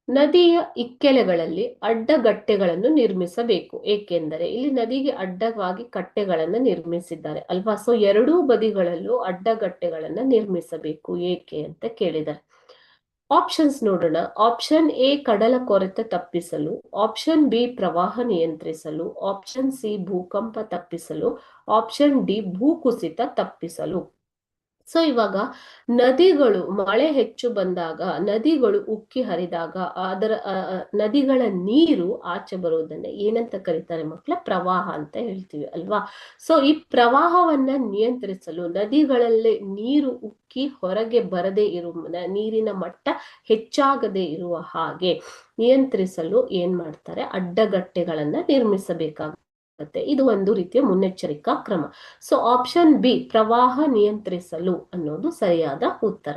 ನದಿಯ ಇಕ್ಕೆಲೆಗಳಲ್ಲಿ ಅಡ್ಡಗಟ್ಟೆಗಳನ್ನು ನಿರ್ಮಿಸಬೇಕು. ಏಕೆಂದರೆ ಇಲ್ಲಿ ನದಿಗೆ ಅಡ್ಡವಾಗಿ ಕಟ್ಟೆಗಳನ್ನ ನಿರ್ಮಿಸಿದ್ದಾರೆ ಅಲ್ವಾ. ಸೊ ಎರಡೂ ಬದಿಗಳಲ್ಲೂ ಅಡ್ಡಗಟ್ಟೆಗಳನ್ನ ನಿರ್ಮಿಸಬೇಕು ಏಕೆ ಅಂತ ಕೇಳಿದ್ದಾರೆ. ಆಪ್ಷನ್ಸ್ ನೋಡೋಣ. ಆಪ್ಷನ್ ಎ ಕಡಲ ಕೊರೆತ ತಪ್ಪಿಸಲು, ಆಪ್ಷನ್ ಬಿ ಪ್ರವಾಹ ನಿಯಂತ್ರಿಸಲು, ಆಪ್ಷನ್ ಸಿ ಭೂಕಂಪ ತಪ್ಪಿಸಲು, ಆಪ್ಷನ್ ಡಿ ಭೂಕುಸಿತ ತಪ್ಪಿಸಲು. ಸೊ ಇವಾಗ ನದಿಗಳು ಮಳೆ ಹೆಚ್ಚು ಬಂದಾಗ, ನದಿಗಳು ಉಕ್ಕಿ ಹರಿದಾಗ ಅದರ ನದಿಗಳ ನೀರು ಆಚೆ ಬರುವುದನ್ನ ಏನಂತ ಕರೀತಾರೆ ಮಕ್ಕಳ? ಪ್ರವಾಹ ಅಂತ ಹೇಳ್ತೀವಿ ಅಲ್ವಾ. ಸೊ ಈ ಪ್ರವಾಹವನ್ನ ನಿಯಂತ್ರಿಸಲು, ನದಿಗಳಲ್ಲಿ ನೀರು ಉಕ್ಕಿ ಹೊರಗೆ ಬರದೇ ಇರುವ, ನೀರಿನ ಮಟ್ಟ ಹೆಚ್ಚಾಗದೇ ಇರುವ ಹಾಗೆ ನಿಯಂತ್ರಿಸಲು ಏನ್ ಮಾಡ್ತಾರೆ? ಅಡ್ಡಗಟ್ಟೆಗಳನ್ನ ನಿರ್ಮಿಸಬೇಕಾಗುತ್ತೆ. ಇದು ಒಂದು ರೀತಿಯ ಮುನ್ನೆಚ್ಚರಿಕಾ ಕ್ರಮ. ಸೊ ಆಪ್ಷನ್ ಬಿ ಪ್ರವಾಹ ನಿಯಂತ್ರಿಸಲು ಅನ್ನೋದು ಸರಿಯಾದ ಉತ್ತರ.